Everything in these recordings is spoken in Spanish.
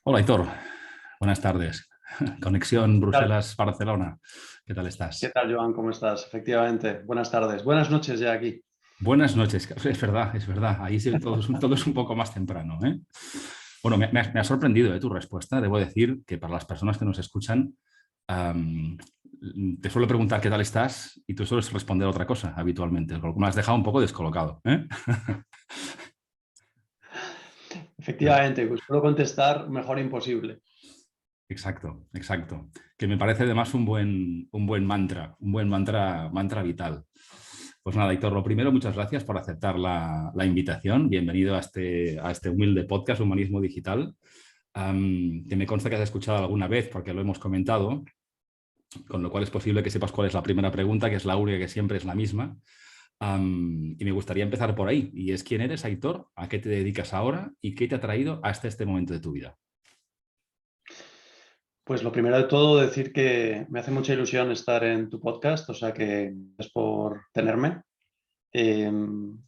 Hola, Aitor. Buenas tardes. Conexión ¿Qué tal? Bruselas-Barcelona. ¿Qué tal ¿Qué estás? tal, Joan? ¿Cómo estás? Efectivamente, buenas tardes. Buenas noches ya aquí. Buenas noches. Es verdad, es verdad. Ahí sí todo es un poco más temprano, ¿eh? Bueno, me ha sorprendido, tu respuesta. Debo decir que para las personas que nos escuchan, am, te suelo preguntar qué tal estás y tú sueles responder otra cosa habitualmente, con lo que me has dejado un poco descolocado, ¿eh? Efectivamente, pues puedo contestar mejor imposible. Exacto, exacto. Que me parece además un buen mantra vital. Pues nada, Héctor, lo primero, muchas gracias por aceptar la invitación. Bienvenido a este humilde podcast, Humanismo Digital, que me consta que has escuchado alguna vez porque lo hemos comentado, con lo cual es posible que sepas cuál es la primera pregunta, que es la única que siempre es la misma. Y me gustaría empezar por ahí. Y es, ¿quién eres, Aitor? ¿A qué te dedicas ahora? ¿Y qué te ha traído hasta este momento de tu vida? Pues lo primero de todo, decir que me hace mucha ilusión estar en tu podcast, o sea que gracias por tenerme. Eh,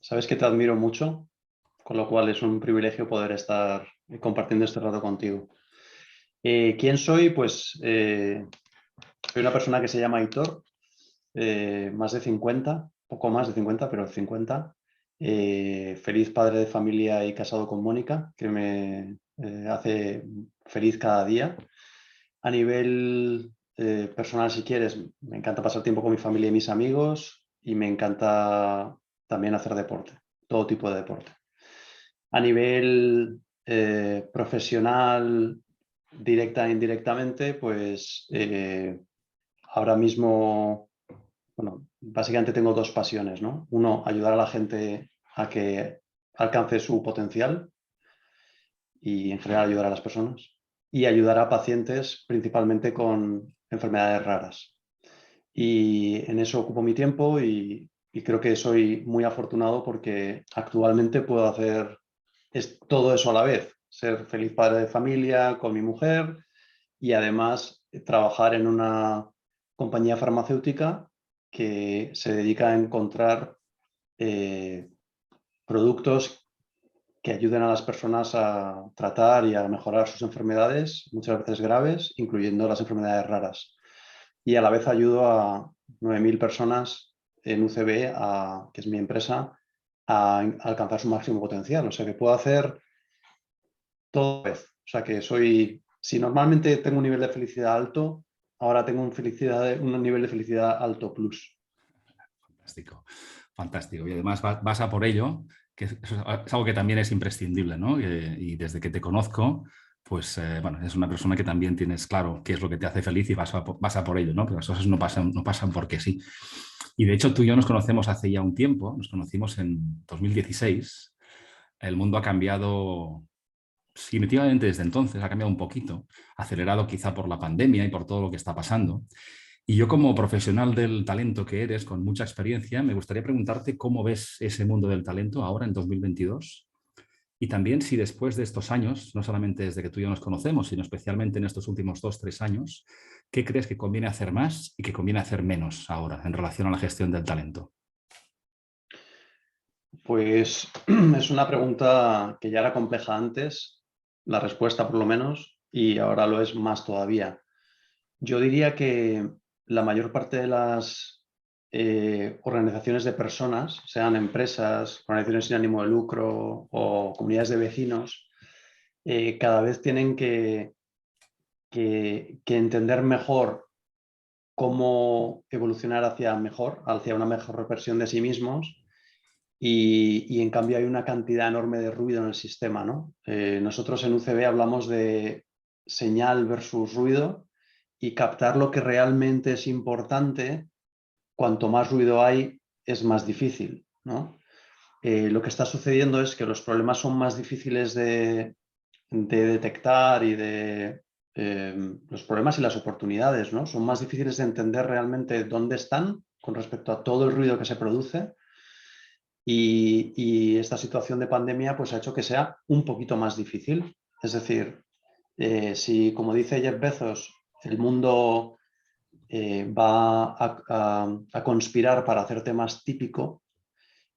Sabes que te admiro mucho, con lo cual es un privilegio poder estar compartiendo este rato contigo. ¿Quién soy? Pues soy una persona que se llama Aitor, más de 50, poco más de 50, pero 50. Feliz padre de familia y casado con Mónica, que me hace feliz cada día. A nivel personal, si quieres, me encanta pasar tiempo con mi familia y mis amigos y me encanta también hacer deporte, todo tipo de deporte. A nivel profesional, directa e indirectamente, pues ahora mismo, bueno, básicamente tengo dos pasiones, ¿no? Uno, ayudar a la gente a que alcance su potencial y en general ayudar a las personas. Y ayudar a pacientes principalmente con enfermedades raras. Y en eso ocupo mi tiempo y creo que soy muy afortunado porque actualmente puedo hacer todo eso a la vez. Ser feliz padre de familia con mi mujer y además trabajar en una compañía farmacéutica que se dedica a encontrar eh, productos que ayuden a las personas a tratar y a mejorar sus enfermedades, muchas veces graves, incluyendo las enfermedades raras. Y a la vez ayudo a 9.000 personas en UCB, que es mi empresa, a alcanzar su máximo potencial. O sea que puedo hacer todo a la vez. O sea que si normalmente tengo un nivel de felicidad alto, ahora tengo un nivel de felicidad alto plus. Fantástico, fantástico. Y además vas a por ello, que es algo que también es imprescindible, ¿no? Y desde que te conozco, pues bueno, es una persona que también tienes claro qué es lo que te hace feliz y vas a por ello, ¿no? Pero las cosas no pasan porque sí. Y de hecho tú y yo nos conocemos hace ya un tiempo, nos conocimos en 2016. El mundo ha cambiado significativamente desde entonces, ha cambiado un poquito, acelerado quizá por la pandemia y por todo lo que está pasando. Y yo como profesional del talento que eres, con mucha experiencia, me gustaría preguntarte cómo ves ese mundo del talento ahora en 2022 y también si después de estos años, no solamente desde que tú y yo nos conocemos, sino especialmente en estos últimos 2, 3 años, ¿qué crees que conviene hacer más y qué conviene hacer menos ahora en relación a la gestión del talento? Pues es una pregunta que ya era compleja antes, la respuesta por lo menos, y ahora lo es más todavía. Yo diría que la mayor parte de las organizaciones de personas, sean empresas, organizaciones sin ánimo de lucro o comunidades de vecinos, cada vez tienen que entender mejor cómo evolucionar hacia una mejor versión de sí mismos y en cambio hay una cantidad enorme de ruido en el sistema, ¿no? Nosotros en UCB hablamos de señal versus ruido y captar lo que realmente es importante, cuanto más ruido hay, es más difícil, ¿no? Lo que está sucediendo es que los problemas son más difíciles de detectar los problemas y las oportunidades, ¿no? Son más difíciles de entender realmente dónde están con respecto a todo el ruido que se produce y esta situación de pandemia pues ha hecho que sea un poquito más difícil. Es decir, si como dice Jeff Bezos, el mundo va a conspirar para hacerte más típico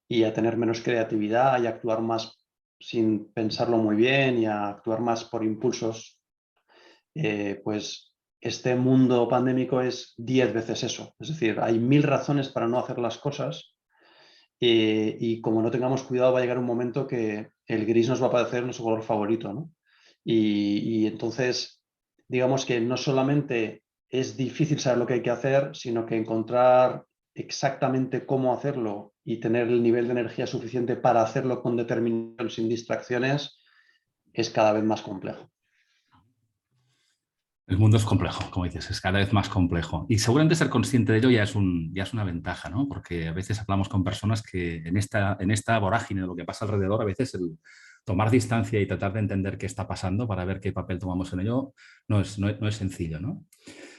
y a tener menos creatividad y a actuar más sin pensarlo muy bien y a actuar más por impulsos pues este mundo pandémico es 10 veces eso. Es decir, hay 1000 razones para no hacer las cosas y como no tengamos cuidado va a llegar un momento que el gris nos va a parecer nuestro color favorito, ¿no? Y entonces, digamos que no solamente es difícil saber lo que hay que hacer, sino que encontrar exactamente cómo hacerlo y tener el nivel de energía suficiente para hacerlo con determinación, sin distracciones, es cada vez más complejo. El mundo es complejo, como dices, es cada vez más complejo. Y seguramente ser consciente de ello ya es una ventaja, ¿no? Porque a veces hablamos con personas que en esta vorágine de lo que pasa alrededor, a veces el tomar distancia y tratar de entender qué está pasando para ver qué papel tomamos en ello no es sencillo, ¿no?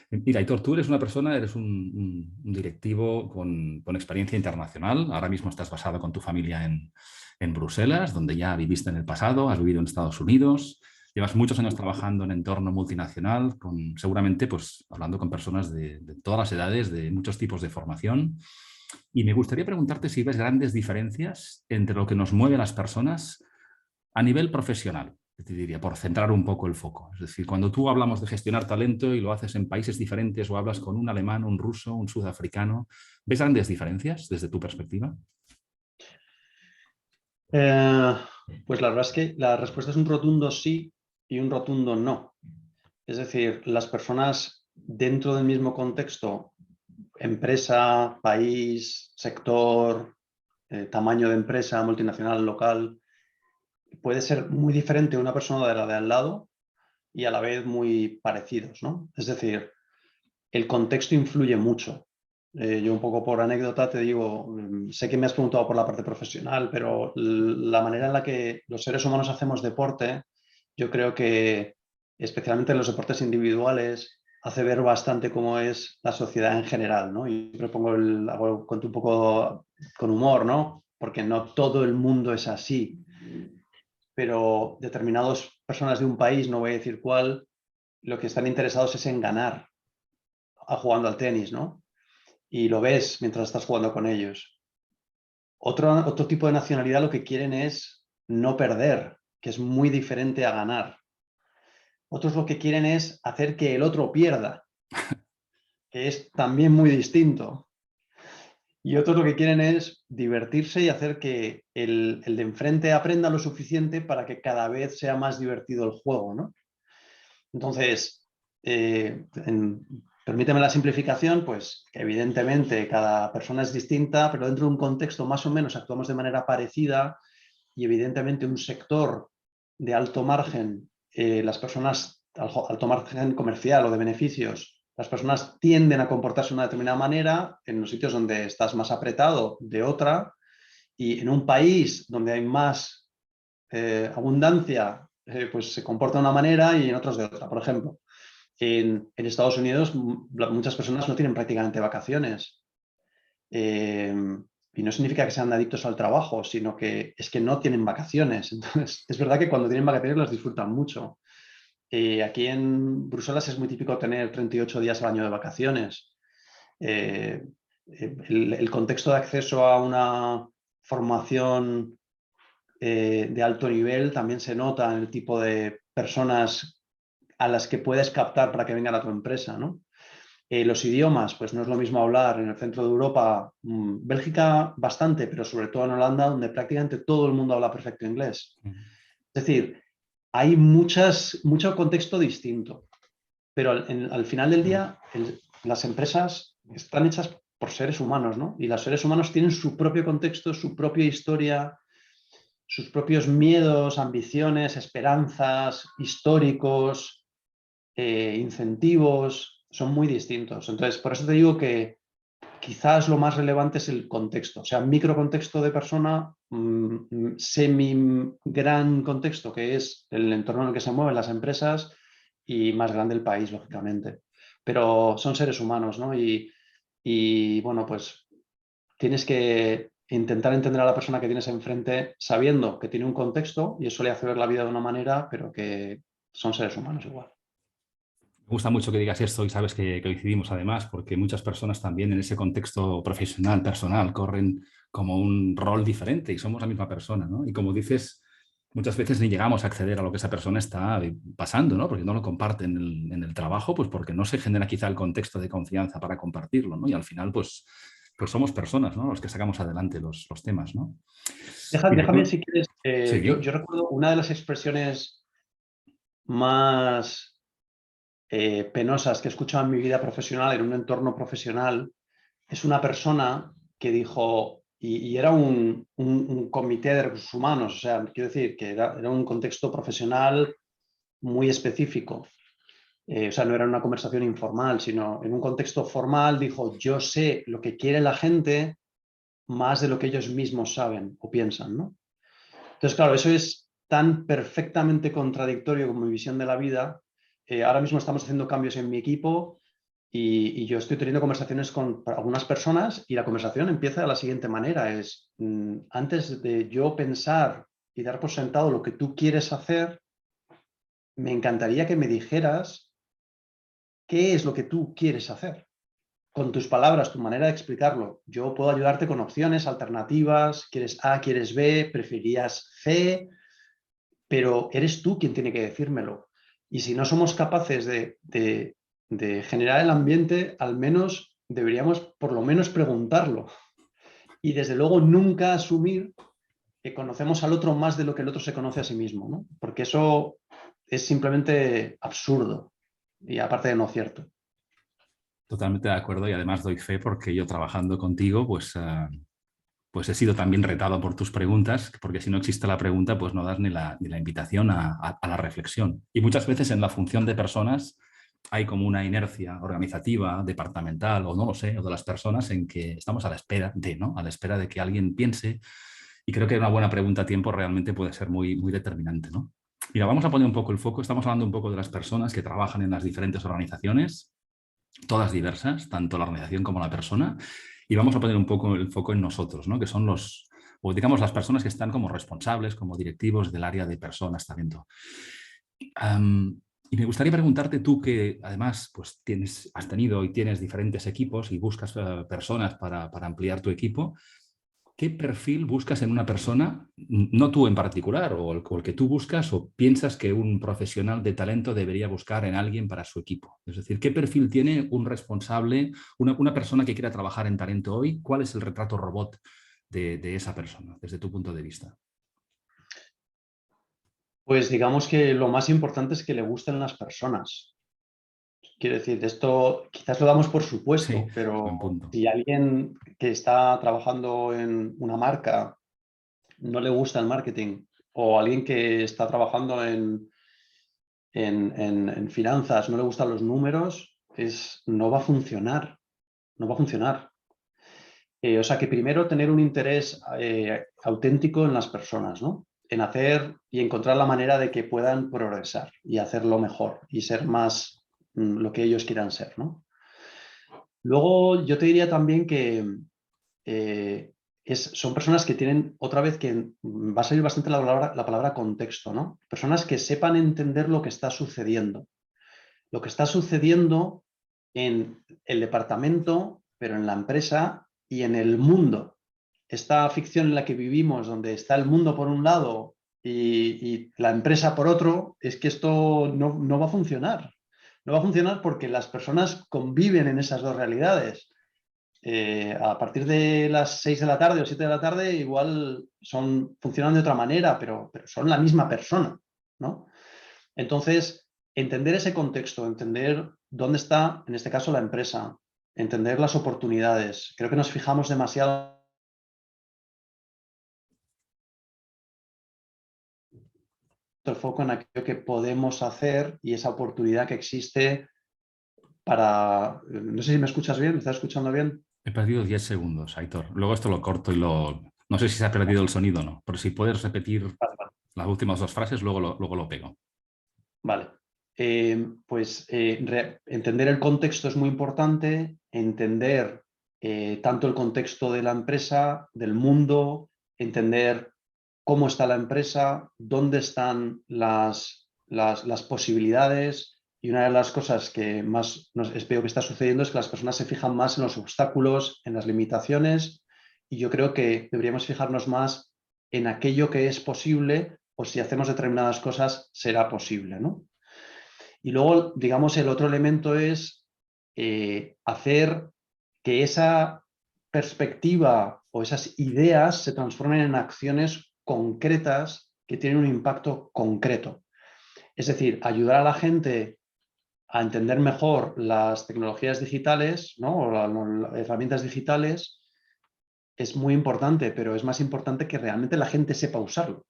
Mira, Aitor, tú eres una persona, eres un directivo con experiencia internacional. Ahora mismo estás basado con tu familia en Bruselas, donde ya viviste en el pasado, has vivido en Estados Unidos. Llevas muchos años trabajando en entorno multinacional, seguramente pues, hablando con personas de todas las edades, de muchos tipos de formación. Y me gustaría preguntarte si ves grandes diferencias entre lo que nos mueve a las personas a nivel profesional, te diría, por centrar un poco el foco. Es decir, cuando tú hablamos de gestionar talento y lo haces en países diferentes o hablas con un alemán, un ruso, un sudafricano, ¿ves grandes diferencias desde tu perspectiva? Eh, pues la verdad es que la respuesta es un rotundo sí y un rotundo no. Es decir, las personas dentro del mismo contexto, empresa, país, sector, tamaño de empresa, multinacional, local, puede ser muy diferente una persona de la de al lado y a la vez muy parecidos, ¿no? Es decir, el contexto influye mucho. Yo un poco por anécdota te digo, sé que me has preguntado por la parte profesional, pero la manera en la que los seres humanos hacemos deporte, yo creo que especialmente en los deportes individuales, hace ver bastante cómo es la sociedad en general, ¿no? Y siempre cuento un poco con humor, ¿no? Porque no todo el mundo es así, pero determinadas personas de un país, no voy a decir cuál, lo que están interesados es en ganar jugando al tenis, ¿no? Y lo ves mientras estás jugando con ellos. Otro tipo de nacionalidad lo que quieren es no perder, que es muy diferente a ganar. Otros lo que quieren es hacer que el otro pierda, que es también muy distinto. Y otros lo que quieren es divertirse y hacer que el de enfrente aprenda lo suficiente para que cada vez sea más divertido el juego, ¿no? Entonces, permíteme la simplificación, pues que evidentemente cada persona es distinta, pero dentro de un contexto más o menos actuamos de manera parecida y evidentemente un sector de alto margen, las personas, alto margen comercial o de beneficios, las personas tienden a comportarse de una determinada manera, en los sitios donde estás más apretado de otra, y en un país donde hay más abundancia, pues se comporta de una manera y en otros de otra. Por ejemplo, en Estados Unidos muchas personas no tienen prácticamente vacaciones. Eh, y no significa que sean adictos al trabajo, sino que es que no tienen vacaciones. Entonces, es verdad que cuando tienen vacaciones las disfrutan mucho. Aquí en Bruselas es muy típico tener 38 días al año de vacaciones. Eh, el contexto de acceso a una formación de alto nivel también se nota en el tipo de personas a las que puedes captar para que vengan a tu empresa, ¿no? Los idiomas, pues no es lo mismo hablar en el centro de Europa, Bélgica bastante, pero sobre todo en Holanda, donde prácticamente todo el mundo habla perfecto inglés. Es decir, hay mucho contexto distinto, pero al final del día las empresas están hechas por seres humanos, ¿no? Y los seres humanos tienen su propio contexto, su propia historia, sus propios miedos, ambiciones, esperanzas, históricos, incentivos, son muy distintos. Entonces, por eso te digo que quizás lo más relevante es el contexto, o sea, microcontexto de persona, semi-gran contexto, que es el entorno en el que se mueven las empresas y más grande el país, lógicamente. Pero son seres humanos, ¿no? Y bueno, pues tienes que intentar entender a la persona que tienes enfrente sabiendo que tiene un contexto y eso le hace ver la vida de una manera, pero que son seres humanos igual. Me gusta mucho que digas esto y sabes que coincidimos además, porque muchas personas también en ese contexto profesional, personal, corren como un rol diferente y somos la misma persona, ¿no? Y como dices, muchas veces ni llegamos a acceder a lo que esa persona está pasando, ¿no? Porque no lo comparte en el trabajo, pues porque no se genera quizá el contexto de confianza para compartirlo, ¿no? Y al final, pues somos personas, ¿no? Los que sacamos adelante los temas, ¿no? Y Déjame, después, si quieres, sí, yo recuerdo una de las expresiones más penosas que he escuchado en mi vida profesional, en un entorno profesional, es una persona que dijo, y era un comité de recursos humanos, o sea, quiero decir que era un contexto profesional muy específico. O sea, no era una conversación informal, sino en un contexto formal dijo, yo sé lo que quiere la gente más de lo que ellos mismos saben o piensan, ¿no? Entonces, claro, eso es tan perfectamente contradictorio con mi visión de la vida. Ahora mismo estamos haciendo cambios en mi equipo y yo estoy teniendo conversaciones con algunas personas y la conversación empieza de la siguiente manera. Es, antes de yo pensar y dar por sentado lo que tú quieres hacer, me encantaría que me dijeras qué es lo que tú quieres hacer. Con tus palabras, tu manera de explicarlo. Yo puedo ayudarte con opciones, alternativas, quieres A, quieres B, preferirías C, pero eres tú quien tiene que decírmelo. Y si no somos capaces de generar el ambiente, al menos deberíamos por lo menos preguntarlo. Y desde luego nunca asumir que conocemos al otro más de lo que el otro se conoce a sí mismo, ¿no? Porque eso es simplemente absurdo y aparte de no cierto. totalmente de acuerdo y además doy fe porque yo trabajando contigo, pues he sido también retado por tus preguntas, porque si no existe la pregunta, pues no das ni la invitación a la reflexión. Y muchas veces en la función de personas hay como una inercia organizativa, departamental, o no lo sé, o de las personas en que estamos a la espera de, ¿no? A la espera de que alguien piense. Y creo que una buena pregunta a tiempo realmente puede ser muy, muy determinante, ¿no? Mira, vamos a poner un poco el foco. Estamos hablando un poco de las personas que trabajan en las diferentes organizaciones, todas diversas, tanto la organización como la persona, y vamos a poner un poco el foco en nosotros, ¿no? Que son o digamos, las personas que están como responsables, como directivos del área de personas, talento. Y me gustaría preguntarte tú que además pues has tenido y tienes diferentes equipos y buscas personas para ampliar tu equipo. ¿Qué perfil buscas en una persona, no tú en particular, o el que tú buscas, o piensas que un profesional de talento debería buscar en alguien para su equipo? Es decir, ¿qué perfil tiene un responsable, una persona que quiera trabajar en talento hoy? ¿Cuál es el retrato robot de esa persona, desde tu punto de vista? Pues digamos que lo más importante es que le gusten las personas. Quiero decir, esto quizás lo damos por Sí, supuesto, pero buen punto. si alguien que está trabajando en una marca no le gusta el marketing o alguien que está trabajando en finanzas no le gustan los números, no va a funcionar, no va a funcionar. O sea que primero tener un interés auténtico en las personas, ¿no? En hacer y encontrar la manera de que puedan progresar y hacerlo mejor y ser más lo que ellos quieran ser, ¿no? Luego yo te diría también que son personas que tienen, otra vez que va a salir bastante la palabra contexto, ¿no? Personas que sepan entender lo que está sucediendo. Lo que está sucediendo en el departamento, pero en la empresa y en el mundo. Esta ficción en la que vivimos, donde está el mundo por un lado y la empresa por otro, es que esto no va a funcionar. No va a funcionar porque las personas conviven en esas dos realidades. A partir de las 6 de la tarde o 7 de la tarde igual funcionan de otra manera, pero son la misma persona, ¿no? Entonces, entender ese contexto, entender dónde está, en este caso, la empresa, entender las oportunidades. Creo que nos fijamos demasiado el foco en aquello que podemos hacer y esa oportunidad que existe para... No sé si me escuchas bien, ¿me estás escuchando bien? He perdido 10 segundos, Aitor. Luego esto lo corto y lo... No sé si se ha perdido el sonido o no, pero si puedes repetir Vale, vale. las últimas dos frases, luego lo pego. Vale. Pues entender el contexto es muy importante, entender tanto el contexto de la empresa, del mundo, entender cómo está la empresa, dónde están las posibilidades. Y una de las cosas que más veo que está sucediendo es que las personas se fijan más en los obstáculos, en las limitaciones, y yo creo que deberíamos fijarnos más en aquello que es posible o si hacemos determinadas cosas será posible, ¿no? Y luego, digamos, el otro elemento es hacer que esa perspectiva o esas ideas se transformen en acciones concretas que tienen un impacto concreto. Es decir, ayudar a la gente a entender mejor las tecnologías digitales, ¿no? O las herramientas digitales es muy importante, pero es más importante que realmente la gente sepa usarlo.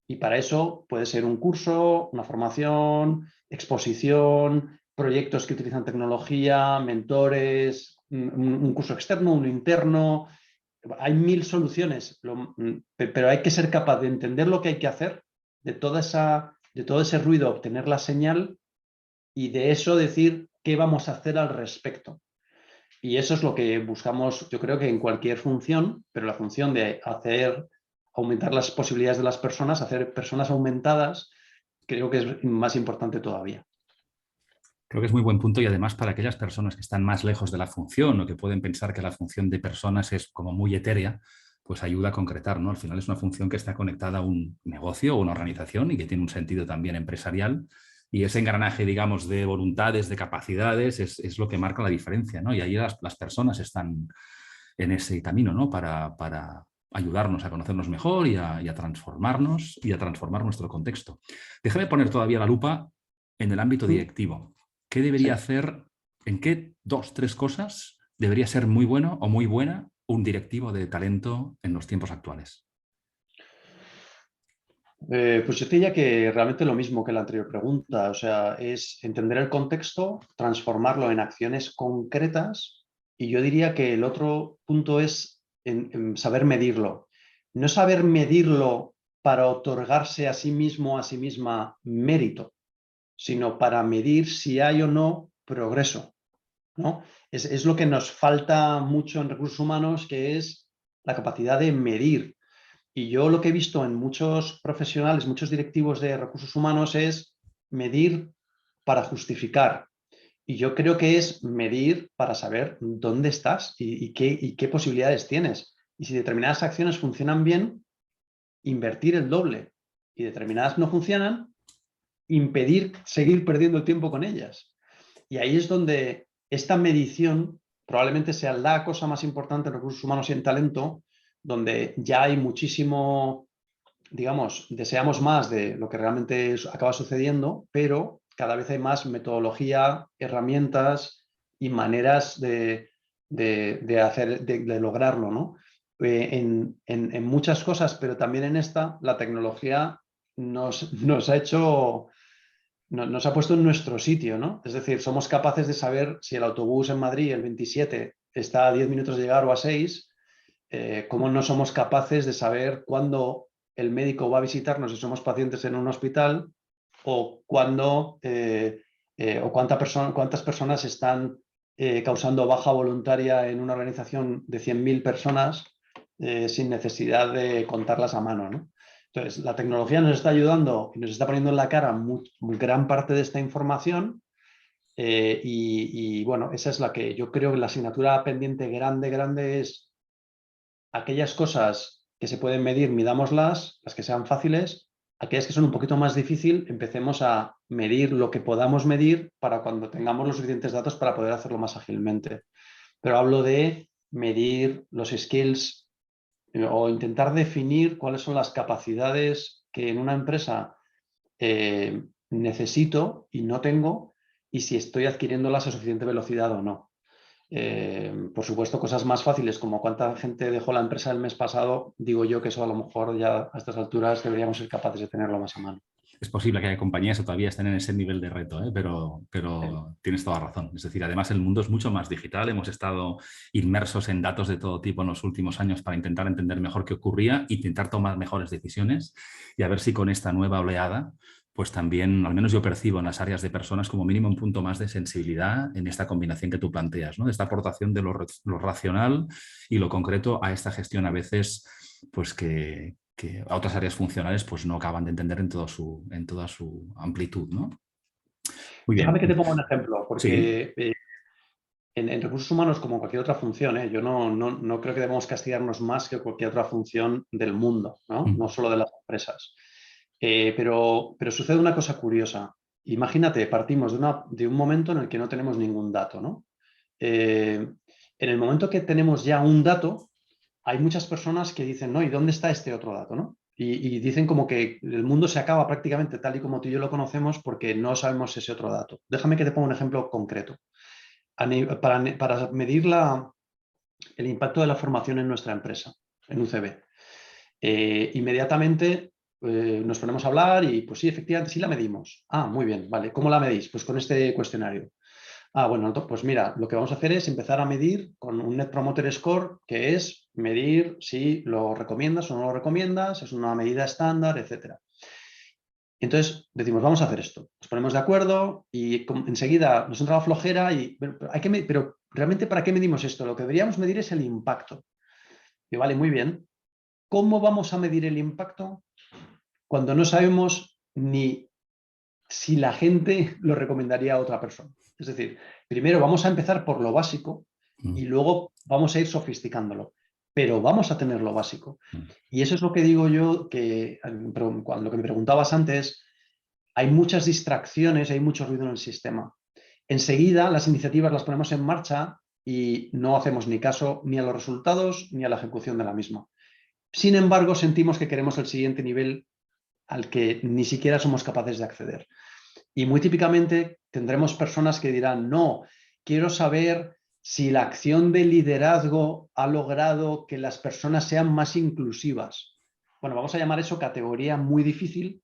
Y para eso puede ser un curso, una formación, exposición, proyectos que utilizan tecnología, mentores, un curso externo, uno interno. Hay mil soluciones, pero hay que ser capaz de entender lo que hay que hacer, de todo ese ruido, obtener la señal y de eso decir qué vamos a hacer al respecto. Y eso es lo que buscamos, yo creo que en cualquier función, pero la función de aumentar las posibilidades de las personas, hacer personas aumentadas, creo que es más importante todavía. Creo que es muy buen punto y además para aquellas personas que están más lejos de la función o que pueden pensar que la función de personas es como muy etérea, pues ayuda a concretar, ¿no? Al final es una función que está conectada a un negocio o una organización y que tiene un sentido también empresarial y ese engranaje, digamos, de voluntades, de capacidades es lo que marca la diferencia, ¿no? Y ahí las personas están en ese camino, ¿no? Para ayudarnos a conocernos mejor y a transformarnos y a transformar nuestro contexto. Déjame poner todavía la lupa en el ámbito directivo. ¿Qué debería Sí. hacer? ¿En qué 2, 3 cosas debería ser muy bueno o muy buena un directivo de talento en los tiempos actuales? Pues yo te diría que realmente lo mismo que la anterior pregunta, o sea, es entender el contexto, transformarlo en acciones concretas y yo diría que el otro punto es en saber medirlo. No saber medirlo para otorgarse a sí mismo, a sí misma mérito, sino para medir si hay o no progreso, ¿no? Es lo que nos falta mucho en recursos humanos, que es la capacidad de medir. Y yo lo que he visto en muchos profesionales, muchos directivos de recursos humanos es medir para justificar. Y yo creo que es medir para saber dónde estás y qué posibilidades tienes. Y si determinadas acciones funcionan bien, invertir el doble. Y determinadas no funcionan, impedir seguir perdiendo el tiempo con ellas. Y ahí es donde esta medición probablemente sea la cosa más importante en recursos humanos y en talento, donde ya hay muchísimo, digamos, deseamos más de lo que realmente acaba sucediendo, pero cada vez hay más metodología, herramientas y maneras de lograrlo, ¿no? En muchas cosas, pero también en esta, la tecnología nos ha hecho nos ha puesto en nuestro sitio, ¿no? Es decir, somos capaces de saber si el autobús en Madrid, el 27, está a 10 minutos de llegar o a 6, cómo no somos capaces de saber cuándo el médico va a visitarnos si somos pacientes en un hospital o cuándo o cuántas personas están causando baja voluntaria en una organización de 100.000 personas sin necesidad de contarlas a mano, ¿no? Entonces, la tecnología nos está ayudando y nos está poniendo en la cara gran parte de esta información bueno, esa es la que yo creo que la asignatura pendiente grande es aquellas cosas que se pueden medir, midámoslas, las que sean fáciles, aquellas que son un poquito más difícil, empecemos a medir lo que podamos medir para cuando tengamos los suficientes datos para poder hacerlo más ágilmente. Pero hablo de medir los skills o intentar definir cuáles son las capacidades que en una empresa necesito y no tengo y si estoy adquiriéndolas a suficiente velocidad o no. Por supuesto, cosas más fáciles como cuánta gente dejó la empresa el mes pasado, digo yo que eso a lo mejor ya a estas alturas deberíamos ser capaces de tenerlo más a mano. Es posible que haya compañías que todavía estén en ese nivel de reto, ¿eh? Sí. Pero tienes toda razón. Es decir, además el mundo es mucho más digital. Hemos estado inmersos en datos de todo tipo en los últimos años para intentar entender mejor qué ocurría, intentar tomar mejores decisiones y a ver si con esta nueva oleada, pues también, al menos yo percibo en las áreas de personas como mínimo un punto más de sensibilidad en esta combinación que tú planteas, ¿no? De esta aportación de lo racional y lo concreto a esta gestión a veces, pues que a otras áreas funcionales pues no acaban de entender en toda su amplitud, ¿no? Muy bien. Déjame que te ponga un ejemplo, Sí. porque en recursos humanos, como cualquier otra función, yo no creo que debamos castigarnos más que cualquier otra función del mundo, ¿no? No solo de las empresas. Pero sucede una cosa curiosa. Imagínate, partimos de un momento en el que no tenemos ningún dato, ¿no? En el momento que tenemos ya un dato, hay muchas personas que dicen, no, ¿y dónde está este otro dato, no? Y dicen como que el mundo se acaba prácticamente tal y como tú y yo lo conocemos porque no sabemos ese otro dato. Déjame que te ponga un ejemplo concreto. Para medir el impacto de la formación en nuestra empresa, en UCB, inmediatamente nos ponemos a hablar y pues sí, efectivamente, sí la medimos. Ah, muy bien, vale. ¿Cómo la medís? Pues con este cuestionario. Ah, bueno, pues mira, lo que vamos a hacer es empezar a medir con un Net Promoter Score, que es medir si lo recomiendas o no lo recomiendas, es una medida estándar, etcétera. Entonces decimos, vamos a hacer esto. Nos ponemos de acuerdo y enseguida nos entra la flojera y, pero realmente ¿para qué medimos esto? Lo que deberíamos medir es el impacto. Y vale, muy bien. ¿Cómo vamos a medir el impacto cuando no sabemos ni si la gente lo recomendaría a otra persona? Es decir, primero vamos a empezar por lo básico y luego vamos a ir sofisticándolo, pero vamos a tener lo básico. Y eso es lo que digo yo, cuando lo que me preguntabas antes, hay muchas distracciones, hay mucho ruido en el sistema. Enseguida las iniciativas las ponemos en marcha y no hacemos ni caso ni a los resultados ni a la ejecución de la misma. Sin embargo, sentimos que queremos el siguiente nivel al que ni siquiera somos capaces de acceder. Y muy típicamente tendremos personas que dirán, no, quiero saber si la acción de liderazgo ha logrado que las personas sean más inclusivas. Bueno, vamos a llamar eso categoría muy difícil.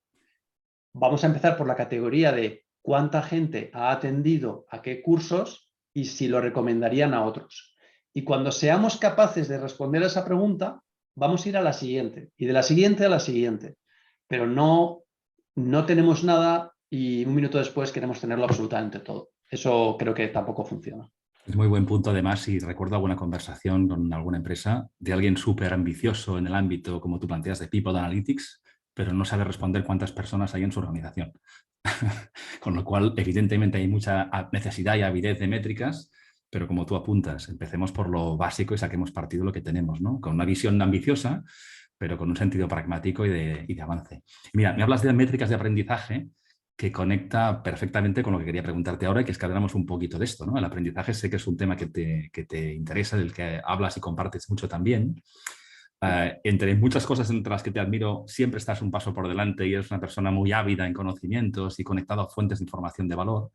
Vamos a empezar por la categoría de cuánta gente ha atendido a qué cursos y si lo recomendarían a otros. Y cuando seamos capaces de responder a esa pregunta, vamos a ir a la siguiente y de la siguiente a la siguiente. Pero no tenemos nada y un minuto después queremos tenerlo absolutamente todo. Eso creo que tampoco funciona. Es muy buen punto, además, si recuerdo alguna conversación con alguna empresa de alguien súper ambicioso en el ámbito, como tú planteas, de People Analytics, pero no sabe responder cuántas personas hay en su organización. Con lo cual, evidentemente, hay mucha necesidad y avidez de métricas, pero como tú apuntas, empecemos por lo básico y saquemos partido de lo que tenemos, ¿no? Con una visión ambiciosa, pero con un sentido pragmático y de avance. Mira, me hablas de métricas de aprendizaje que conecta perfectamente con lo que quería preguntarte ahora, y que es que hablamos un poquito de esto, ¿no? El aprendizaje sé que es un tema que te interesa, del que hablas y compartes mucho también. Entre muchas cosas entre las que te admiro, siempre estás un paso por delante y eres una persona muy ávida en conocimientos y conectado a fuentes de información de valor.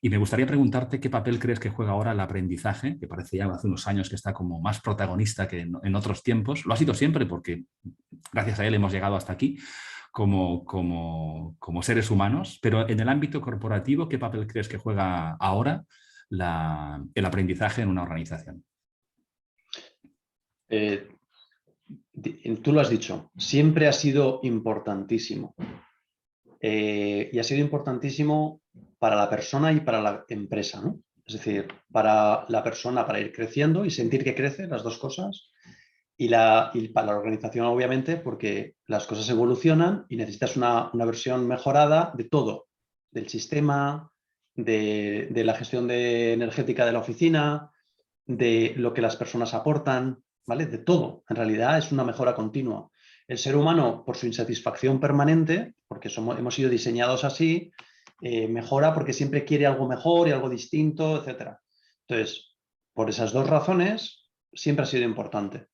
Y me gustaría preguntarte qué papel crees que juega ahora el aprendizaje, que parece ya hace unos años que está como más protagonista que en otros tiempos. Lo ha sido siempre porque gracias a él hemos llegado hasta aquí como seres humanos, pero en el ámbito corporativo, ¿qué papel crees que juega ahora el aprendizaje en una organización? Tú lo has dicho, siempre ha sido importantísimo. Y ha sido importantísimo para la persona y para la empresa, ¿no? Es decir, para la persona para ir creciendo y sentir que crece, las dos cosas, y para la organización, obviamente, porque las cosas evolucionan y necesitas una versión mejorada de todo, del sistema, de la gestión energética de la oficina, de lo que las personas aportan, ¿vale? De todo. En realidad es una mejora continua. El ser humano, por su insatisfacción permanente, porque hemos sido diseñados así, mejora porque siempre quiere algo mejor y algo distinto, etc. Entonces, por esas dos razones, siempre ha sido importante.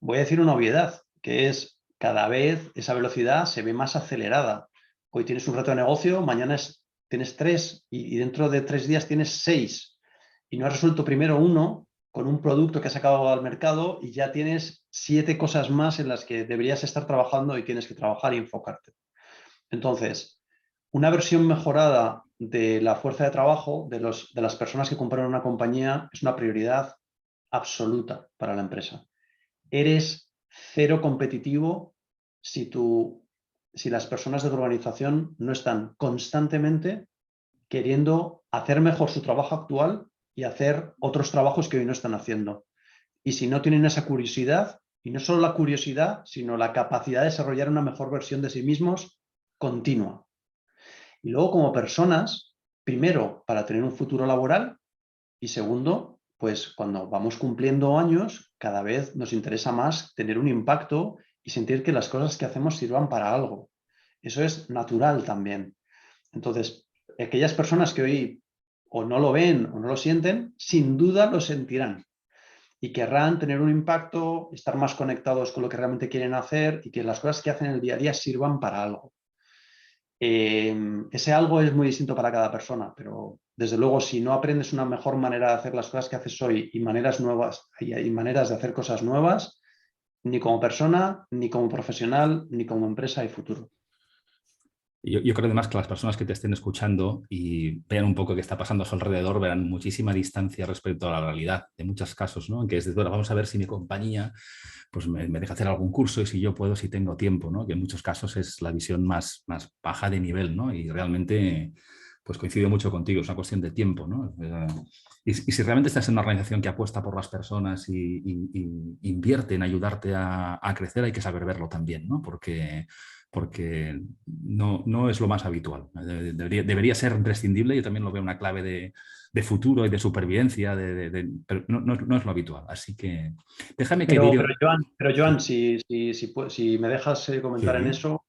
Voy a decir una obviedad, que es cada vez esa velocidad se ve más acelerada. Hoy tienes un reto de negocio, mañana tienes 3 y dentro de 3 días tienes 6. Y no has resuelto primero uno con un producto que has sacado al mercado y ya tienes 7 cosas más en las que deberías estar trabajando y tienes que trabajar y enfocarte. Entonces, una versión mejorada de la fuerza de trabajo de las personas que compran una compañía es una prioridad absoluta para la empresa. Eres cero competitivo si las personas de tu organización no están constantemente queriendo hacer mejor su trabajo actual y hacer otros trabajos que hoy no están haciendo. Y si no tienen esa curiosidad, y no solo la curiosidad, sino la capacidad de desarrollar una mejor versión de sí mismos continua. Y luego como personas, primero, para tener un futuro laboral y segundo, pues cuando vamos cumpliendo años, cada vez nos interesa más tener un impacto y sentir que las cosas que hacemos sirvan para algo. Eso es natural también. Entonces, aquellas personas que hoy o no lo ven o no lo sienten, sin duda lo sentirán y querrán tener un impacto, estar más conectados con lo que realmente quieren hacer y que las cosas que hacen en el día a día sirvan para algo. Ese algo es muy distinto para cada persona, pero desde luego si no aprendes una mejor manera de hacer las cosas que haces hoy y maneras nuevas y maneras de hacer cosas nuevas, ni como persona, ni como profesional, ni como empresa hay futuro. Yo creo además que las personas que te estén escuchando y vean un poco qué está pasando a su alrededor verán muchísima distancia respecto a la realidad de muchos casos, ¿no? En que es de, bueno, vamos a ver si mi compañía pues me deja hacer algún curso y si yo puedo, si tengo tiempo, ¿no? Que en muchos casos es la visión más baja de nivel, ¿no? Y realmente pues coincido mucho contigo, es una cuestión de tiempo, ¿no? Y si realmente estás en una organización que apuesta por las personas y invierte en ayudarte a crecer, hay que saber verlo también, ¿no? Porque no es lo más habitual. Debería ser imprescindible, yo también lo veo una clave de futuro y de supervivencia, pero no es lo habitual. Así que déjame que Pero, diré... pero Joan, Sí, si me dejas comentar en sí, eso,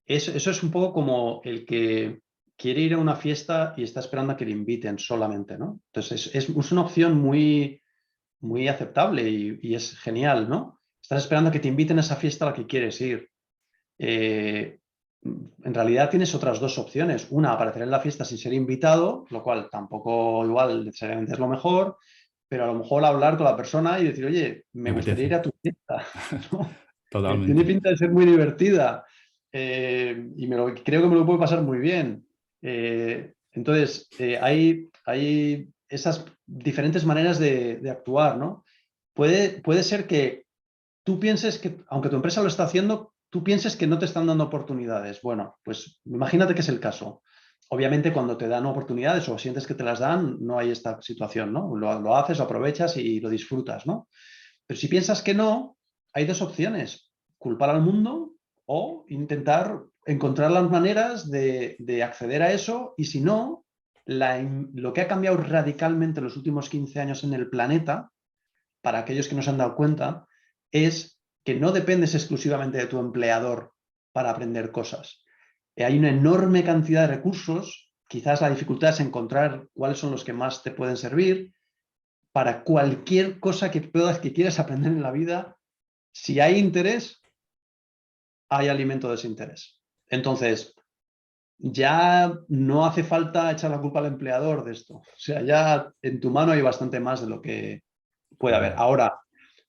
eso es un poco como el que quiere ir a una fiesta y está esperando a que le inviten solamente, ¿no? Entonces es una opción muy, muy aceptable y es genial, ¿no? Estás esperando a que te inviten a esa fiesta a la que quieres ir. En realidad tienes otras dos opciones. Una, aparecer en la fiesta sin ser invitado, lo cual tampoco igual necesariamente es lo mejor, pero a lo mejor hablar con la persona y decir, oye, me me gustaría ir apetece. a tu fiesta, ¿no? Tiene Totalmente. pinta de ser muy divertida y creo que me lo puedo pasar muy bien. Entonces, hay esas diferentes maneras de actuar, ¿no? Puede ser que tú pienses que, aunque tu empresa lo está haciendo, tú pienses que no te están dando oportunidades. Bueno, pues imagínate que es el caso. Obviamente, cuando te dan oportunidades o sientes que te las dan, no hay esta situación, ¿no? Lo haces, lo aprovechas y lo disfrutas, ¿no? Pero si piensas que no, hay dos opciones: culpar al mundo o intentar encontrar las maneras de acceder a eso. Y si no, lo que ha cambiado radicalmente en los últimos 15 años en el planeta, para aquellos que no se han dado cuenta, es que no dependes exclusivamente de tu empleador para aprender cosas. Hay una enorme cantidad de recursos, quizás la dificultad es encontrar cuáles son los que más te pueden servir para cualquier cosa que quieras aprender en la vida. Si hay interés, hay alimento de ese interés. Entonces, ya no hace falta echar la culpa al empleador de esto. O sea, ya en tu mano hay bastante más de lo que puede haber. Ujú. Ahora,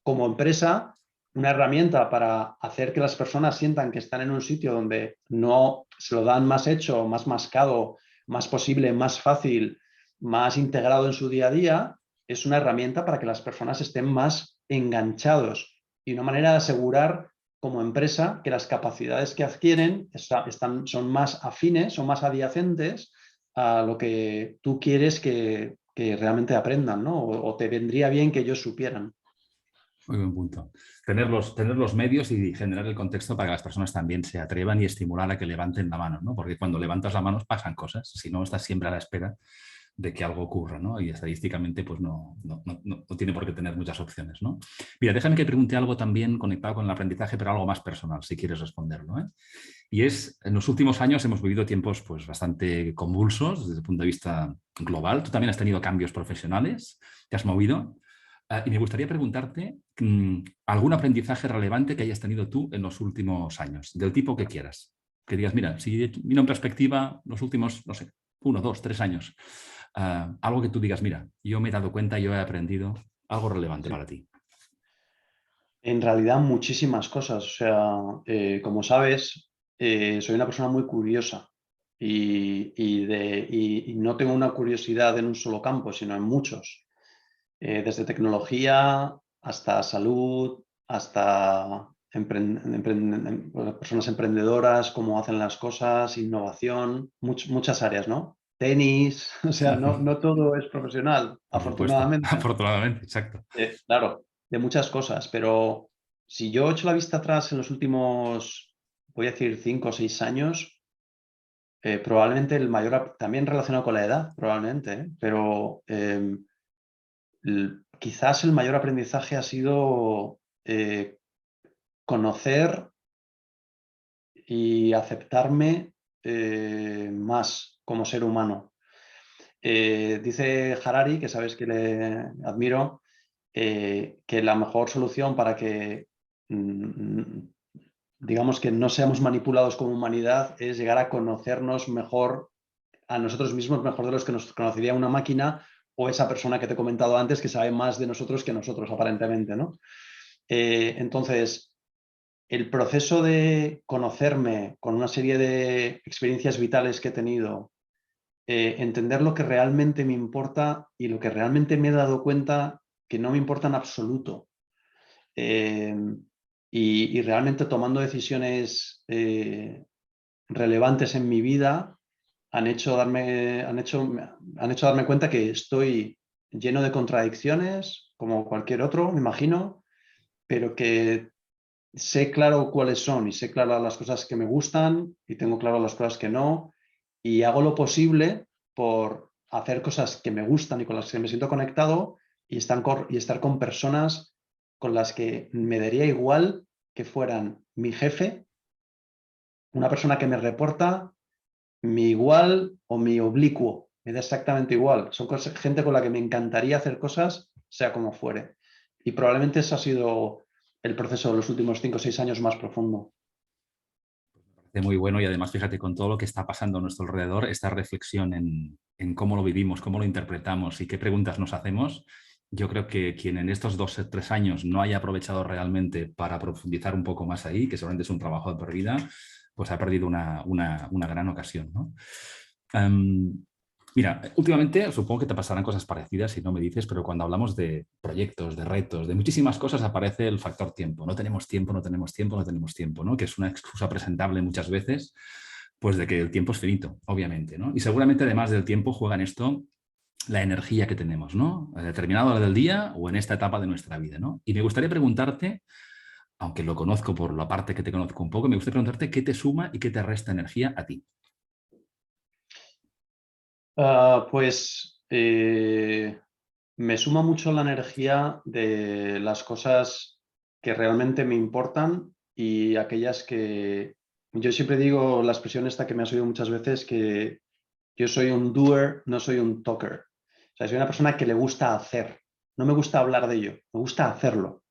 como empresa, una herramienta para hacer que las personas sientan que están en un sitio donde no se lo dan más hecho, más mascado, más posible, más fácil, más integrado en su día a día, es una herramienta para que las personas estén más enganchados y una manera de asegurar como empresa que las capacidades que adquieren son más afines, son más adyacentes a lo que tú quieres que realmente aprendan, ¿no? O te vendría bien que ellos supieran. Muy buen punto. Tener los medios y generar el contexto para que las personas también se atrevan y estimular a que levanten la mano, ¿no? Porque cuando levantas la mano pasan cosas, si no estás siempre a la espera de que algo ocurra, ¿no? Y estadísticamente pues no tiene por qué tener muchas opciones, ¿no? Mira, déjame que pregunte algo también conectado con el aprendizaje, pero algo más personal, si quieres responderlo, ¿eh? Y en los últimos años hemos vivido tiempos pues bastante convulsos desde el punto de vista global. Tú también has tenido cambios profesionales, te has movido. Y me gustaría preguntarte algún aprendizaje relevante que hayas tenido tú en los últimos años, del tipo que quieras. Que digas, mira, si miro en perspectiva los últimos, no sé, 1, 2, 3 años, algo que tú digas, mira, yo me he dado cuenta, yo he aprendido algo relevante Sí. para ti. En realidad, muchísimas cosas. O sea, como sabes, soy una persona muy curiosa y no tengo una curiosidad en un solo campo, sino en muchos. Desde tecnología hasta salud, hasta personas emprendedoras, cómo hacen las cosas, innovación, muchas áreas, ¿no? Tenis, o sea, no todo es profesional, Por supuesto, afortunadamente. afortunadamente, exacto. Claro, de muchas cosas, pero si yo echo la vista atrás en los últimos, voy a decir, 5 o 6 años, probablemente también relacionado con la edad, probablemente, pero quizás el mayor aprendizaje ha sido conocer y aceptarme más como ser humano. Dice Harari, que sabes que le admiro, que la mejor solución para que digamos que no seamos manipulados como humanidad es llegar a conocernos mejor a nosotros mismos, mejor de los que nos conocería una máquina o esa persona que te he comentado antes que sabe más de nosotros que nosotros, aparentemente, ¿no? Entonces, el proceso de conocerme con una serie de experiencias vitales que he tenido, entender lo que realmente me importa y lo que realmente me he dado cuenta que no me importa en absoluto. Y realmente tomando decisiones relevantes en mi vida han hecho darme cuenta que estoy lleno de contradicciones, como cualquier otro, me imagino, pero que sé claro cuáles son y sé claro las cosas que me gustan y tengo claro las cosas que no, y hago lo posible por hacer cosas que me gustan y con las que me siento conectado y estar con personas con las que me daría igual que fueran mi jefe, una persona que me reporta, mi igual o mi oblicuo. Me da exactamente igual. Son gente con la que me encantaría hacer cosas, sea como fuere. Y probablemente ese ha sido el proceso de los últimos 5 o 6 años más profundo. Muy bueno y además fíjate con todo lo que está pasando a nuestro alrededor, esta reflexión en cómo lo vivimos, cómo lo interpretamos y qué preguntas nos hacemos. Yo creo que quien en estos 2 o 3 años no haya aprovechado realmente para profundizar un poco más ahí, que seguramente es un trabajo de por vida, pues ha perdido una gran ocasión, ¿no? Mira, últimamente supongo que te pasarán cosas parecidas si no me dices, pero cuando hablamos de proyectos, de retos, de muchísimas cosas aparece el factor tiempo. No tenemos tiempo, no tenemos tiempo, no tenemos tiempo, ¿no? Que es una excusa presentable muchas veces, pues de que el tiempo es finito, obviamente, ¿no? Y seguramente además del tiempo juega en esto la energía que tenemos, ¿no? A determinada hora del día o en esta etapa de nuestra vida, ¿no? Y me gustaría preguntarte, aunque lo conozco por la parte que te conozco un poco, me gustaría preguntarte qué te suma y qué te resta energía a ti. Pues me suma mucho la energía de las cosas que realmente me importan y aquellas que... Yo siempre digo la expresión esta que me has oído muchas veces, que yo soy un doer, no soy un talker. O sea, soy una persona que le gusta hacer. No me gusta hablar de ello, me gusta hacerlo.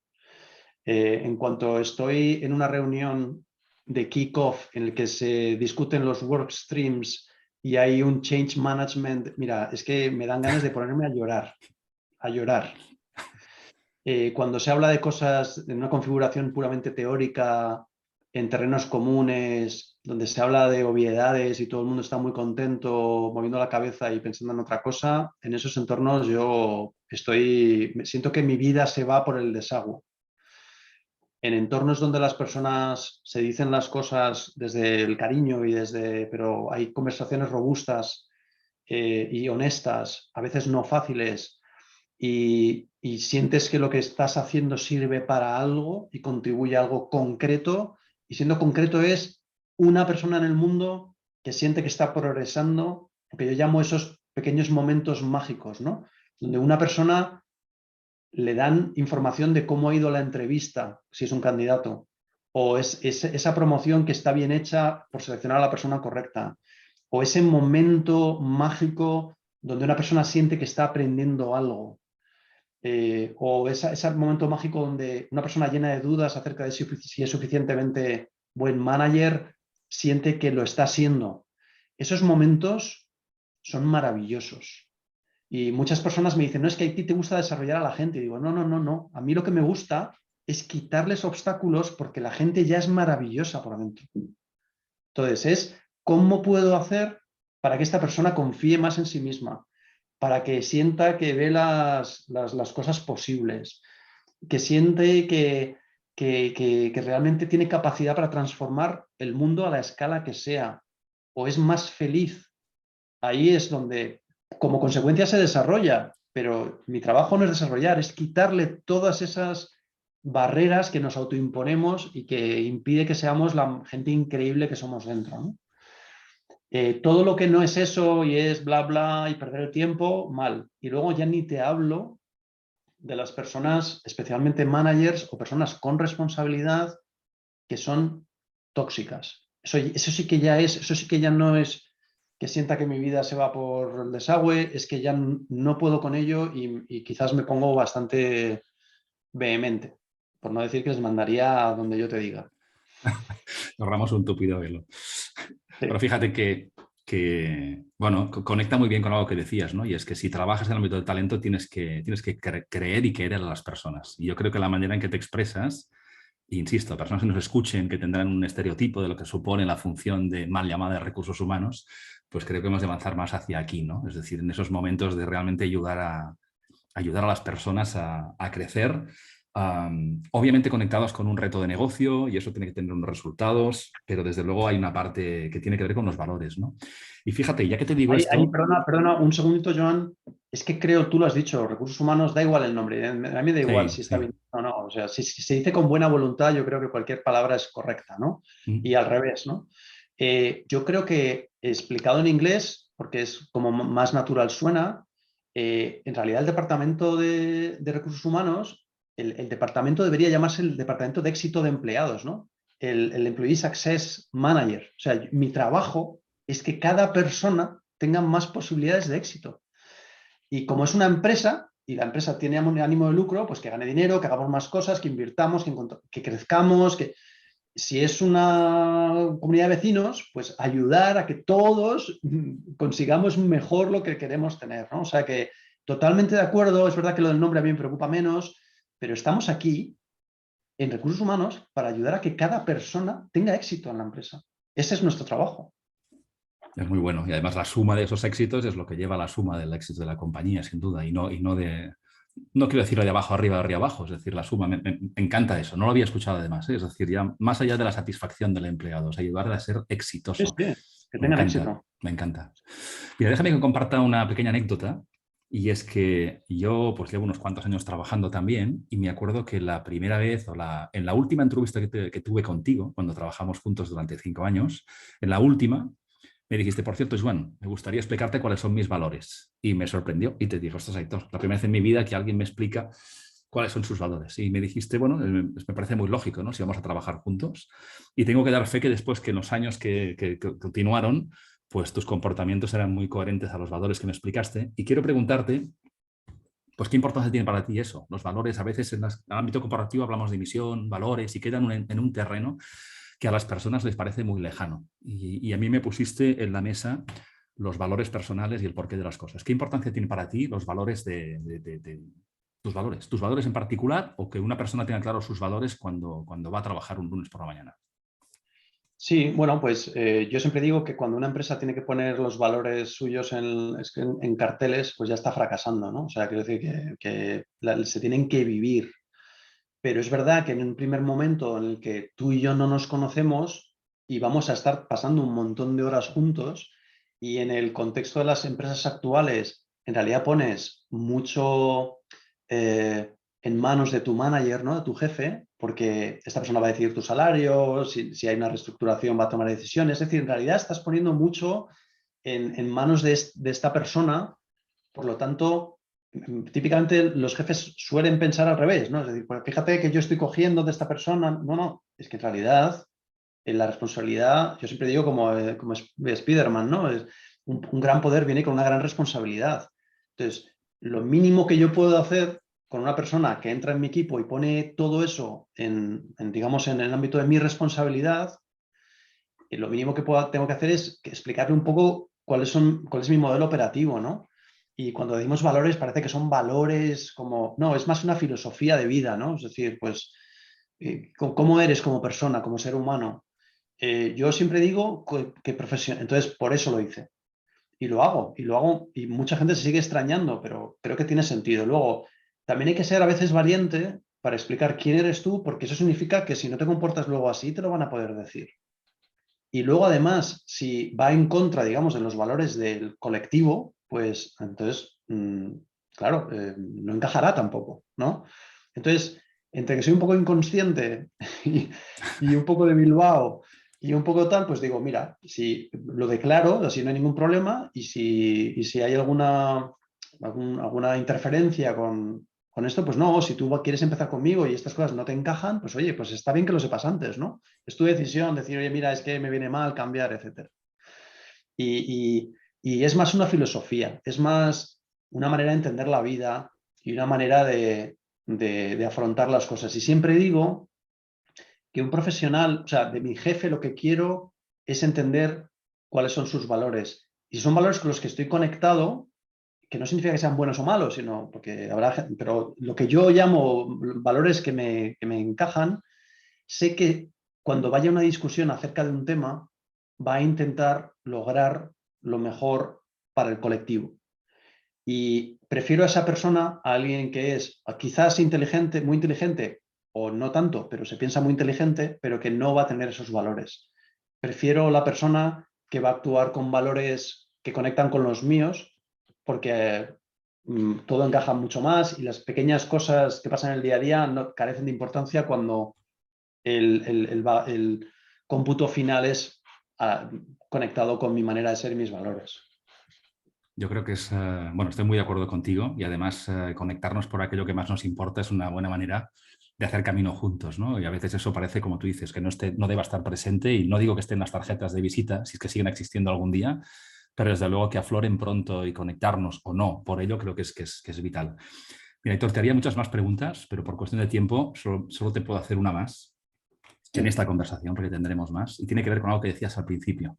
En cuanto estoy en una reunión de kick-off en el que se discuten los work streams y hay un change management, mira, es que me dan ganas de ponerme a llorar, a llorar. Cuando se habla de cosas en una configuración puramente teórica, en terrenos comunes, donde se habla de obviedades y todo el mundo está muy contento, moviendo la cabeza y pensando en otra cosa, en esos entornos siento que mi vida se va por el desagüe. En entornos donde las personas se dicen las cosas desde el cariño pero hay conversaciones robustas y honestas, a veces no fáciles, y sientes que lo que estás haciendo sirve para algo y contribuye a algo concreto, y siendo concreto es una persona en el mundo que siente que está progresando, lo que yo llamo esos pequeños momentos mágicos, ¿no? Donde una persona le dan información de cómo ha ido la entrevista, si es un candidato, o es esa promoción que está bien hecha por seleccionar a la persona correcta, o ese momento mágico donde una persona siente que está aprendiendo algo, o ese momento mágico donde una persona llena de dudas acerca de si es suficientemente buen manager, siente que lo está siendo. Esos momentos son maravillosos. Y muchas personas me dicen, no, es que a ti te gusta desarrollar a la gente. Y digo, no, no, no, no. A mí lo que me gusta es quitarles obstáculos porque la gente ya es maravillosa por dentro. Entonces, cómo puedo hacer para que esta persona confíe más en sí misma, para que sienta que ve las cosas posibles, que siente que realmente tiene capacidad para transformar el mundo a la escala que sea, o es más feliz. Ahí es donde, como consecuencia, se desarrolla, pero mi trabajo no es desarrollar, es quitarle todas esas barreras que nos autoimponemos y que impide que seamos la gente increíble que somos dentro, ¿no? Todo lo que no es eso y es bla bla y perder el tiempo, mal. Y luego ya ni te hablo de las personas, especialmente managers o personas con responsabilidad, que son tóxicas. eso sí que ya es, eso sí que ya no es que sienta que mi vida se va por el desagüe, es que ya no puedo con ello y quizás me pongo bastante vehemente, por no decir que les mandaría a donde yo te diga. Ahorramos un tupido velo. Pero Sí, fíjate bueno, conecta muy bien con algo que decías, ¿no? Y es que si trabajas en el ámbito del talento tienes que creer y querer a las personas. Y yo creo que la manera en que te expresas, insisto, personas que nos escuchen, que tendrán un estereotipo de lo que supone la función de mal llamada de recursos humanos, pues creo que hemos de avanzar más hacia aquí, ¿no? Es decir, en esos momentos de realmente ayudar a las personas a crecer, obviamente conectados con un reto de negocio y eso tiene que tener unos resultados, pero desde luego hay una parte que tiene que ver con los valores, ¿no? Y fíjate, ya que te digo ahí, esto, perdona, un segundito, Joan. Es que creo, tú lo has dicho, recursos humanos, da igual el nombre. A mí me da igual sí, si está sí. bien o no. O sea, si se dice con buena voluntad, yo creo que cualquier palabra es correcta, ¿no? Y Mm. al revés, ¿no? Yo creo que explicado en inglés, porque es como más natural suena, en realidad el departamento de recursos humanos, el departamento debería llamarse el departamento de éxito de empleados, ¿no? El Employee Success Manager. O sea, mi trabajo es que cada persona tenga más posibilidades de éxito. Y como es una empresa, y la empresa tiene ánimo de lucro, pues que gane dinero, que hagamos más cosas, que invirtamos, que crezcamos, que si es una comunidad de vecinos, pues ayudar a que todos consigamos mejor lo que queremos tener, ¿no? O sea que totalmente de acuerdo, es verdad que lo del nombre a mí me preocupa menos, pero estamos aquí en recursos humanos para ayudar a que cada persona tenga éxito en la empresa. Ese es nuestro trabajo. Es muy bueno. Y además la suma de esos éxitos es lo que lleva a la suma del éxito de la compañía, sin duda. No quiero decirlo de abajo arriba, de arriba abajo. Es decir, la suma, me encanta eso. No lo había escuchado además. Es decir, ya más allá de la satisfacción del empleado, es ayudarle a ser Sí, exitoso. sí, que Me tengan encanta, éxito. me encanta. Mira, déjame que comparta una pequeña anécdota. Y es que yo pues llevo unos cuantos años trabajando también y me acuerdo que la primera vez en la última entrevista que tuve contigo, cuando trabajamos juntos durante 5 años, en la última me dijiste, por cierto, Joan, me gustaría explicarte cuáles son mis valores. Y me sorprendió y te dije, ostras, Aitor, la primera vez en mi vida que alguien me explica cuáles son sus valores. Y me dijiste, bueno, me parece muy lógico, ¿no? Si vamos a trabajar juntos. Y tengo que dar fe que después que en los años que continuaron, pues tus comportamientos eran muy coherentes a los valores que me explicaste. Y quiero preguntarte, pues, ¿qué importancia tiene para ti eso? Los valores, a veces en el ámbito corporativo hablamos de misión, valores, y quedan en un terreno que a las personas les parece muy lejano. Y a mí me pusiste en la mesa los valores personales y el porqué de las cosas. ¿Qué importancia tiene para ti los valores de tus valores en particular, o que una persona tenga claros sus valores cuando va a trabajar un lunes por la mañana? Sí, bueno, pues yo siempre digo que cuando una empresa tiene que poner los valores suyos en carteles, pues ya está fracasando, ¿no? O sea, quiero decir que se tienen que vivir. Pero es verdad que en un primer momento en el que tú y yo no nos conocemos y vamos a estar pasando un montón de horas juntos y en el contexto de las empresas actuales, en realidad pones mucho en manos de tu manager, ¿no? De tu jefe, porque esta persona va a decidir tu salario, si hay una reestructuración va a tomar decisiones. Es decir, en realidad estás poniendo mucho en manos de esta persona, por lo tanto, típicamente los jefes suelen pensar al revés, ¿no? Es decir, pues fíjate que yo estoy cogiendo de esta persona. No, no, es que en realidad la responsabilidad, yo siempre digo como Spiderman, ¿no? Es un gran poder viene con una gran responsabilidad. Entonces, lo mínimo que yo puedo hacer con una persona que entra en mi equipo y pone todo eso digamos, en el ámbito de mi responsabilidad, lo mínimo que tengo que hacer es explicarle un poco cuál es mi modelo operativo, ¿no? Y cuando decimos valores, parece que son valores como, no, es más una filosofía de vida, ¿no? Es decir, pues, ¿cómo eres como persona, como ser humano? Yo siempre digo que profesión, entonces por eso lo hice. Y lo hago, y mucha gente se sigue extrañando, pero creo que tiene sentido. Luego, también hay que ser a veces valiente para explicar quién eres tú, porque eso significa que si no te comportas luego así, te lo van a poder decir. Y luego, además, si va en contra, digamos, de los valores del colectivo, pues entonces, claro, no encajará tampoco, ¿no? Entonces, entre que soy un poco inconsciente y un poco de Bilbao y un poco tal, pues digo, mira, si lo declaro, así no hay ningún problema, y si hay alguna interferencia con esto, pues no, si tú quieres empezar conmigo y estas cosas no te encajan, pues oye, pues está bien que lo sepas antes, ¿no? Es tu decisión decir, oye, mira, es que me viene mal cambiar, etc. Y es más una filosofía, es más una manera de entender la vida y una manera de afrontar las cosas. Y siempre digo que un profesional, o sea, de mi jefe lo que quiero es entender cuáles son sus valores. Y son valores con los que estoy conectado, que no significa que sean buenos o malos, sino porque habrá gente, pero lo que yo llamo valores que me encajan, sé que cuando vaya una discusión acerca de un tema, va a intentar lograr lo mejor para el colectivo. Y prefiero a esa persona a alguien que es quizás inteligente, muy inteligente, o no tanto, pero se piensa muy inteligente, pero que no va a tener esos valores. Prefiero la persona que va a actuar con valores que conectan con los míos, porque todo encaja mucho más y las pequeñas cosas que pasan en el día a día no, carecen de importancia cuando el cómputo final es conectado con mi manera de ser y mis valores. Yo creo que es, bueno, estoy muy de acuerdo contigo y además conectarnos por aquello que más nos importa es una buena manera de hacer camino juntos, ¿no? Y a veces eso parece, como tú dices, que no deba estar presente y no digo que estén las tarjetas de visita, si es que siguen existiendo algún día, pero desde luego que afloren pronto y conectarnos o no, por ello creo que es vital. Mira, Héctor, te haría muchas más preguntas, pero por cuestión de tiempo solo te puedo hacer una más en Sí. esta conversación, porque tendremos más, y tiene que ver con algo que decías al principio.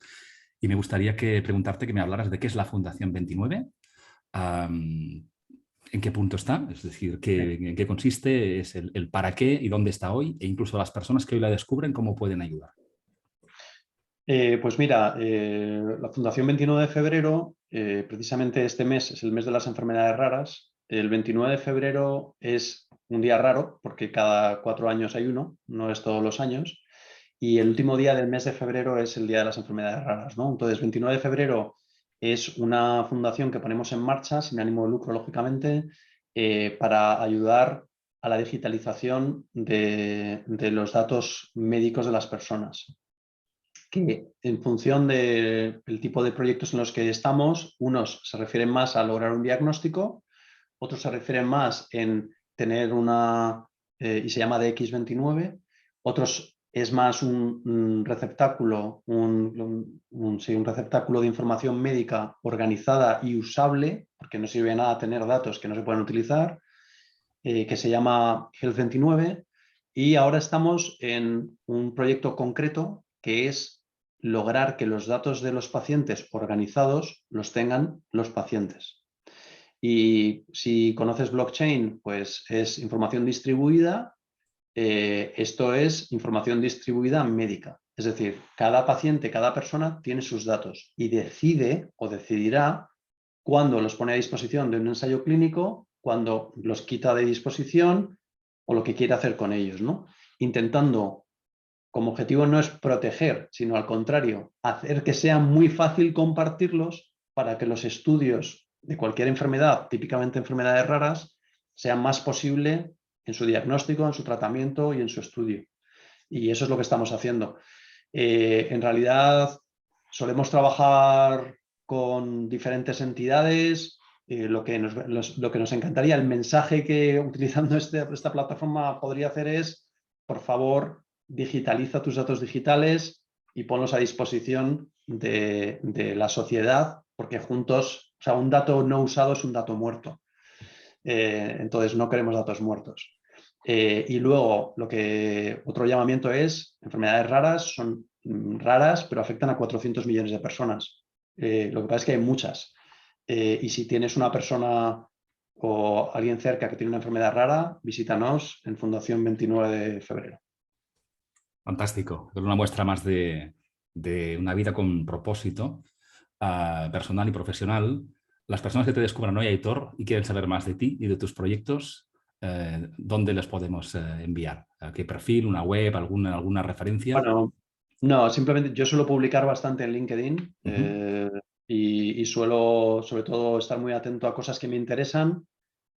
Y me gustaría preguntarte que me hablaras de qué es la Fundación 29, en qué punto está, es decir, en qué consiste, es el para qué y dónde está hoy, e incluso las personas que hoy la descubren, cómo pueden ayudar. Pues mira, la Fundación 29 de febrero, precisamente este mes es el mes de las enfermedades raras. El 29 de febrero es un día raro porque cada 4 años hay uno, no es todos los años. Y el último día del mes de febrero es el día de las enfermedades raras, ¿no? Entonces, 29 de febrero es una fundación que ponemos en marcha, sin ánimo de lucro, lógicamente, para ayudar a la digitalización de los datos médicos de las personas, que en función del tipo de proyectos en los que estamos, unos se refieren más a lograr un diagnóstico, otros se refieren más en tener y se llama DX29, otros es más un receptáculo, sí, un receptáculo de información médica organizada y usable, porque no sirve de nada tener datos que no se pueden utilizar, que se llama Health29, y ahora estamos en un proyecto concreto que es lograr que los datos de los pacientes organizados los tengan los pacientes. Y si conoces blockchain, pues es información distribuida. Esto es información distribuida médica. Es decir, cada paciente, cada persona tiene sus datos y decide o decidirá cuándo los pone a disposición de un ensayo clínico, cuándo los quita de disposición o lo que quiere hacer con ellos, ¿no? Intentando, como objetivo no es proteger, sino al contrario, hacer que sea muy fácil compartirlos para que los estudios de cualquier enfermedad, típicamente enfermedades raras, sean más posible en su diagnóstico, en su tratamiento y en su estudio. Y eso es lo que estamos haciendo. En realidad, solemos trabajar con diferentes entidades. Lo que nos encantaría, el mensaje que utilizando esta plataforma podría hacer es, por favor, digitaliza tus datos digitales y ponlos a disposición de la sociedad, porque juntos, o sea, un dato no usado es un dato muerto. Entonces, no queremos datos muertos. Y luego, otro llamamiento es, enfermedades raras son raras, pero afectan a 400 millones de personas. Lo que pasa es que hay muchas. Y si tienes una persona o alguien cerca que tiene una enfermedad rara, visítanos en Fundación 29 de febrero. Fantástico, es una muestra más de una vida con propósito personal y profesional. Las personas que te descubran hoy, Aitor, y quieren saber más de ti y de tus proyectos, ¿dónde les podemos enviar? ¿A qué perfil? ¿Una web? ¿Alguna referencia? Bueno, no, simplemente yo suelo publicar bastante en LinkedIn, y suelo sobre todo estar muy atento a cosas que me interesan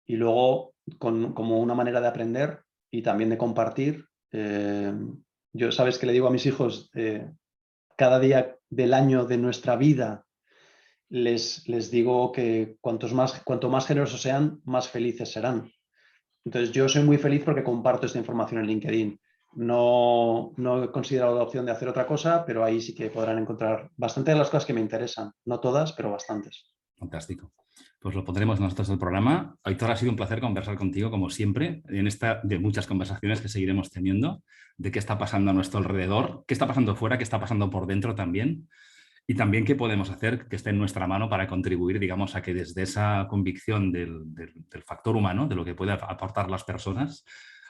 y luego como una manera de aprender y también de compartir. Yo sabes que le digo a mis hijos, cada día del año de nuestra vida les digo que cuanto más generosos sean, más felices serán. Entonces yo soy muy feliz porque comparto esta información en LinkedIn. No he considerado la opción de hacer otra cosa, pero ahí sí que podrán encontrar bastante de las cosas que me interesan. No todas, pero bastantes. Fantástico. Pues lo pondremos nosotros en el programa. Aitor, ha sido un placer conversar contigo, como siempre, en esta de muchas conversaciones que seguiremos teniendo, de qué está pasando a nuestro alrededor, qué está pasando fuera, qué está pasando por dentro también, y también qué podemos hacer que esté en nuestra mano para contribuir, digamos, a que desde esa convicción del factor humano, de lo que puede aportar las personas,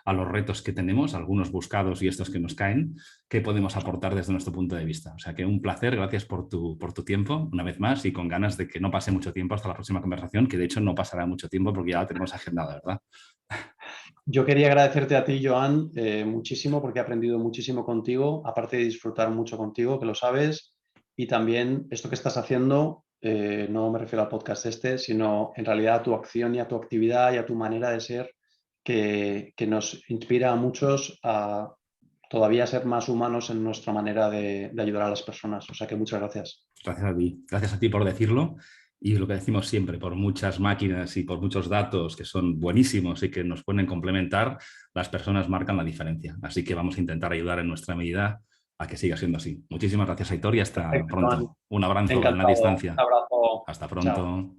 a los retos que tenemos, algunos buscados y estos que nos caen, qué podemos aportar desde nuestro punto de vista. O sea que un placer, gracias por tu tiempo, una vez más, y con ganas de que no pase mucho tiempo hasta la próxima conversación, que de hecho no pasará mucho tiempo porque ya la tenemos agendada, ¿verdad? Yo quería agradecerte a ti, Joan, muchísimo porque he aprendido muchísimo contigo, aparte de disfrutar mucho contigo, que lo sabes, y también esto que estás haciendo, no me refiero al podcast este, sino en realidad a tu acción y a tu actividad y a tu manera de ser, que nos inspira a muchos a todavía ser más humanos en nuestra manera de ayudar a las personas. O sea que muchas gracias. Gracias a ti por decirlo. Y lo que decimos siempre, por muchas máquinas y por muchos datos que son buenísimos y que nos pueden complementar, las personas marcan la diferencia. Así que vamos a intentar ayudar en nuestra medida a que siga siendo así. Muchísimas gracias, Aitor, y hasta Perfecto, Joan. pronto. Un abrazo en la Encantado. Un distancia. abrazo. Hasta Chao. pronto.